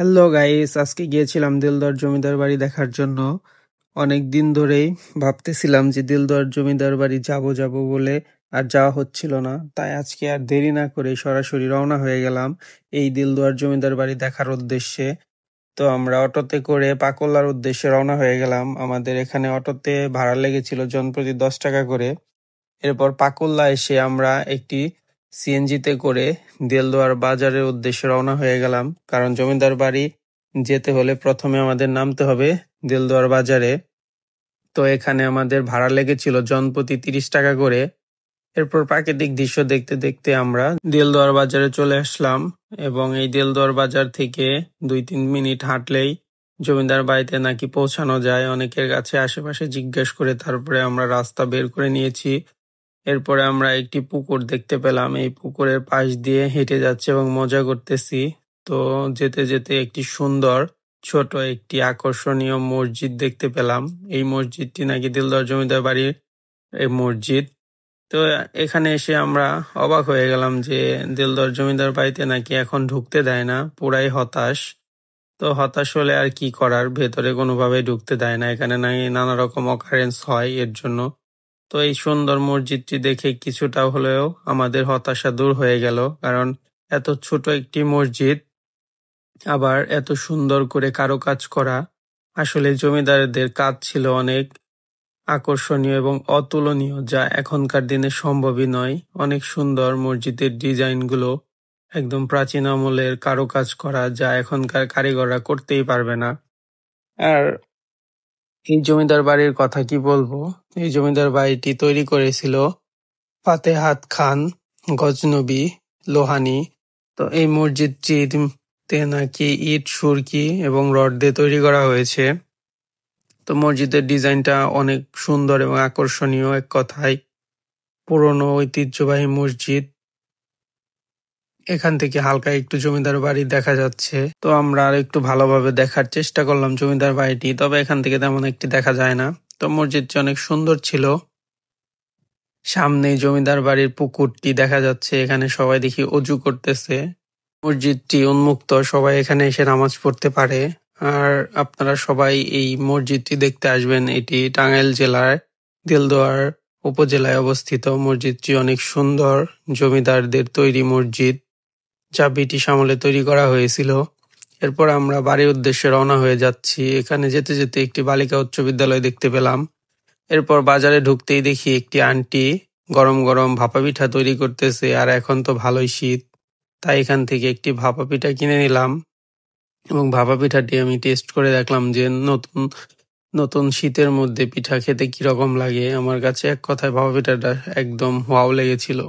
Hello guys, আজকে গিয়েছিলাম দিলদার জমিদার বাড়ি দেখার জন্য। অনেক দিন ধরেই ভাবতেছিলাম যে দিলদার জমিদার বাড়ি যাব যাব বলে আর যাওয়া হচ্ছিল না, তাই আজকে আর দেরি না করে সরাসরি রওনা হয়ে গেলাম এই দিলদার জমিদার বাড়ি দেখার উদ্দেশ্যে। তো আমরা অটোতে করে পাকোল্লার উদ্দেশ্যে রওনা হয়ে গেলাম। আমাদের এখানে অটোতে ভাড়া লেগেছিল জনপ্রতি 10 টাকা করে। এরপর পাকুল্লা এসে আমরা একটি সিএনজিতে করে দেলদুয়ার বাজারের উদ্দেশ্যে রওনা হয়ে গেলাম, কারণ জমিদার বাড়ি যেতে হলে প্রথমে আমাদের নামতে হবে দেলদুয়ার বাজারে। তো এখানে আমাদের ভাড়া লেগেছিল জনপ্রতি 30 টাকা করে। এরপর প্রাকৃতিক দৃশ্য দেখতে দেখতে আমরা দেলদুয়ার বাজারে চলে আসলাম, এবং এই দেলদুয়ার বাজার থেকে 2-3 মিনিট হাঁটলেই জমিদার বাড়িতে নাকি পৌঁছানো যায়। অনেকের কাছে আশেপাশে জিজ্ঞেস করে তারপরে আমরা রাস্তা বের করে নিয়েছি। এরপরে আমরা একটি পুকুর দেখতে পেলাম, এই পুকুরের পাশ দিয়ে হেঁটে যাচ্ছে এবং মজা করতেছি। তো যেতে যেতে একটি সুন্দর ছোট একটি আকর্ষণীয় মসজিদ দেখতে পেলাম। এই মসজিদটি নাকি দিলদার জমিদার বাড়ির এই মসজিদ। তো এখানে এসে আমরা অবাক হয়ে গেলাম যে দিলদার জমিদার বাড়িতে নাকি এখন ঢুকতে দেয় না, পুরাই হতাশ। তো হতাশ হলে আর কি করার, ভেতরে কোনোভাবেই ঢুকতে দেয় না, এখানে নাকি নানা রকম অকারেন্স হয় এর জন্য। তো এই সুন্দর মসজিদটি দেখে কিছুটা হলেও আমাদের হতাশা দূর হয়ে গেল, কারণ এত ছোট একটি মসজিদ, আবার এত সুন্দর করে কারুকাজ করা। আসলে জমিদারদের কাজ ছিল অনেক আকর্ষণীয় এবং অতুলনীয়, যা এখনকার দিনে সম্ভবই নয়। অনেক সুন্দর মসজিদের ডিজাইনগুলো, একদম প্রাচীন আমলের কারুকাজ করা, যা এখনকার কারিগররা করতেই পারবে না। আর এই জমিদার বাড়ির কথা কি বলবো, এই জমিদার বাড়িটি তৈরি করেছিল ফাতেহাত খান গজনবী লোহানী। তো এই মসজিদটিতে নাকি ইট, সুরকি এবং রড দিয়ে তৈরি করা হয়েছে। তো মসজিদের ডিজাইনটা অনেক সুন্দর এবং আকর্ষণীয়, এক কথায় পুরনো ঐতিহ্যবাহী মসজিদ। এখান থেকে হালকা একটু জমিদার বাড়ি দেখা যাচ্ছে। তো আমরা আর একটু ভালোভাবে দেখার চেষ্টা করলাম জমিদার বাড়িটি, তবে এখান থেকে তেমন একটি দেখা যায় না। তো মসজিদটি অনেক সুন্দর ছিল। সামনেই জমিদার বাড়ির পুকুরটি দেখা যাচ্ছে, এখানে সবাই দেখি অজু করতেছে। মসজিদটি উন্মুক্ত, সবাই এখানে এসে নামাজ পড়তে পারে। আর আপনারা সবাই এই মসজিদটি দেখতে আসবেন। এটি টাঙ্গাইল জেলার দেলদুয়ার উপজেলায় অবস্থিত। মসজিদটি অনেক সুন্দর, জমিদারদের তৈরি মসজিদ, যা ব্রিটিশ আমলে তৈরি করা হয়েছিল। এরপর আমরা বাড়ির উদ্দেশ্যে রওনা হয়ে যাচ্ছি। এখানে যেতে যেতে একটি বালিকা উচ্চ বিদ্যালয় দেখতে পেলাম। এরপর বাজারে ঢুকতেই দেখি একটি আন্টি গরম গরম ভাপা পিঠা তৈরি করতেছে, আর এখন তো ভালোই শীত, তাই এখান থেকে একটি ভাপা পিঠা কিনে নিলাম এবং ভাপা পিঠাটি আমি টেস্ট করে দেখলাম যে নতুন নতুন শীতের মধ্যে পিঠা খেতে কিরকম লাগে। আমার কাছে এক কথায় ভাপা পিঠাটা একদম ওয়াও লেগেছিল।